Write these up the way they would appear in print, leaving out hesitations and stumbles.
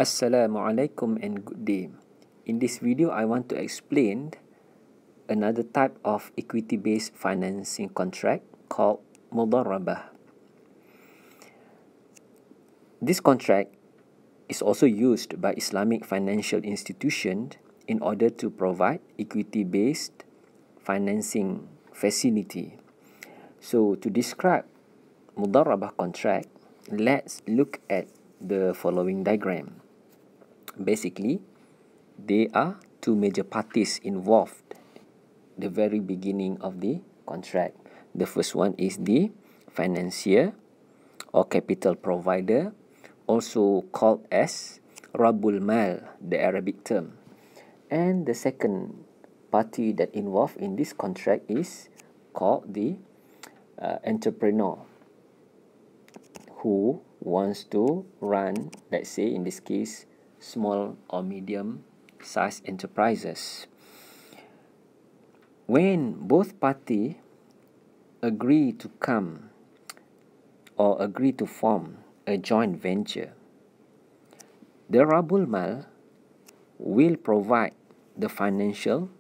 Assalamualaikum and good day. In this video, I want to explain another type of equity-based financing contract called Mudharabah. This contract is also used by Islamic financial institutions in order to provide equity-based financing facility. So to describe Mudharabah contract, let's look at the following diagram. Basically, there are two major parties involved the very beginning of the contract. The first one is the financier or capital provider, also called as Rabul Mal, the Arabic term. And the second party that involved in this contract is called the entrepreneur, who wants to run, let's say in this case, small or medium sized enterprises. When both parties agree to come or agree to form a joint venture, the Rabul Mal will provide the financial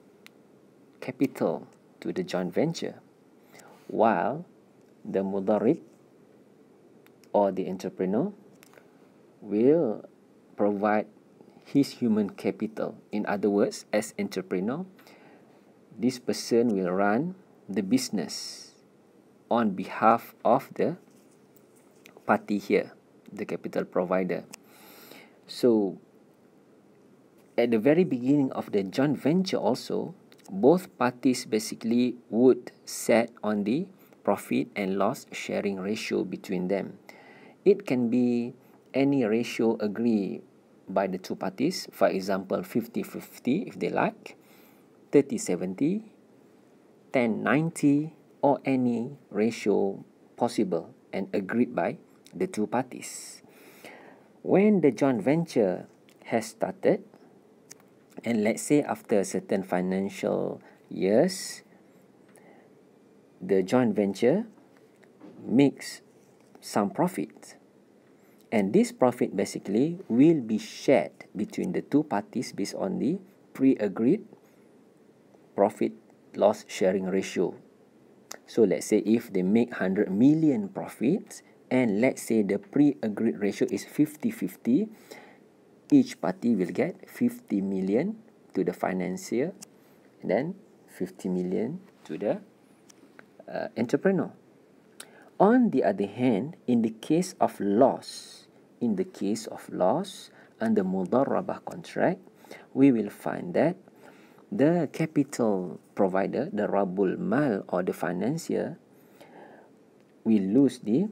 capital to the joint venture, while the Mudarib or the entrepreneur will provide his human capital. In other words, as entrepreneur, this person will run the business on behalf of the party here, the capital provider. So at the very beginning of the joint venture also, both parties basically would set on the profit and loss sharing ratio between them. It can be any ratio agreed by the two parties, for example 50-50 if they like, 30-70, 10-90, or any ratio possible and agreed by the two parties. When the joint venture has started, and let's say after a certain financial years, the joint venture makes some profit, and this profit basically will be shared between the two parties based on the pre-agreed profit loss sharing ratio. So let's say if they make 100 million profits, and let's say the pre-agreed ratio is 50-50, each party will get 50 million to the financier and then 50 million to the entrepreneur. On the other hand, in the case of loss, under Mudharabah contract, we will find that the capital provider, the Rabul Mal or the financier, will lose the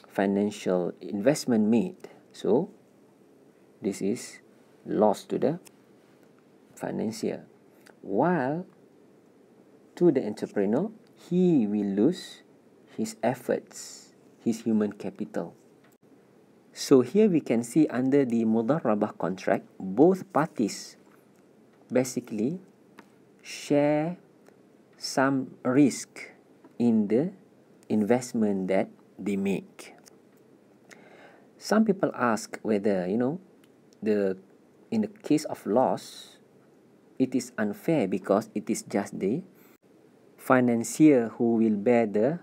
financial investment made. So this is loss to the financier, while to the entrepreneur, he will lose his efforts, his human capital. So here we can see under the Mudharabah contract, both parties basically share some risk in the investment that they make. Some people ask whether, in the case of loss, it is unfair because it is just the financier who will bear the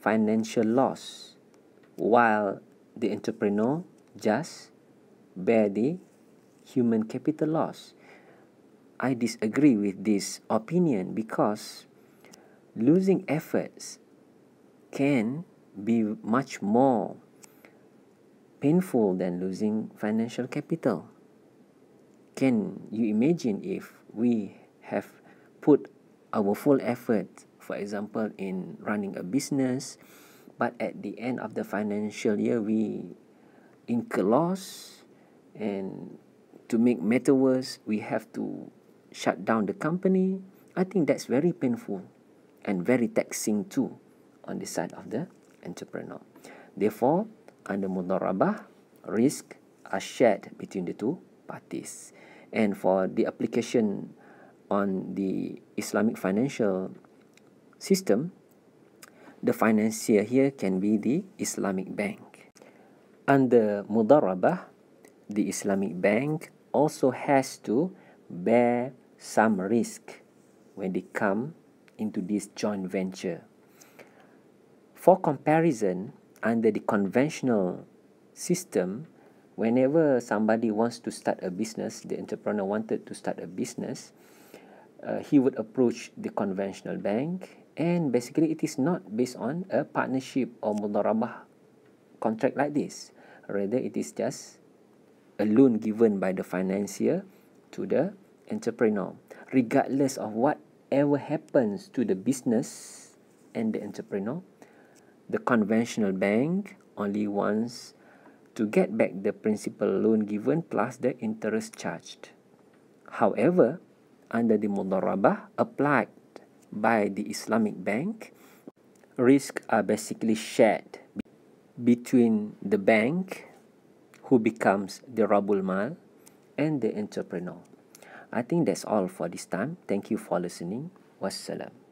financial loss, while the entrepreneur just bear the human capital loss. I disagree with this opinion because losing efforts can be much more painful than losing financial capital. Can you imagine if we have put our full effort, for example, in running a business, but at the end of the financial year, we incur loss, and to make matter worse, we have to shut down the company. I think that's very painful and very taxing too on the side of the entrepreneur. Therefore, under Mudharabah, risks are shared between the two parties. And for the application on the Islamic financial system, the financier here can be the Islamic bank. Under Mudharabah, the Islamic bank also has to bear some risk when they come into this joint venture. For comparison, under the conventional system, whenever somebody wants to start a business, the entrepreneur wanted to start a business, he would approach the conventional bank, and basically it is not based on a partnership or Mudharabah contract like this. Rather, it is just a loan given by the financier to the entrepreneur. Regardless of whatever happens to the business and the entrepreneur, the conventional bank only wants to get back the principal loan given plus the interest charged. However, under the Mudharabah applied by the Islamic bank, risks are basically shared between the bank, who becomes the Rabul Mal, and the entrepreneur. I think that's all for this time. Thank you for listening. Wassalam.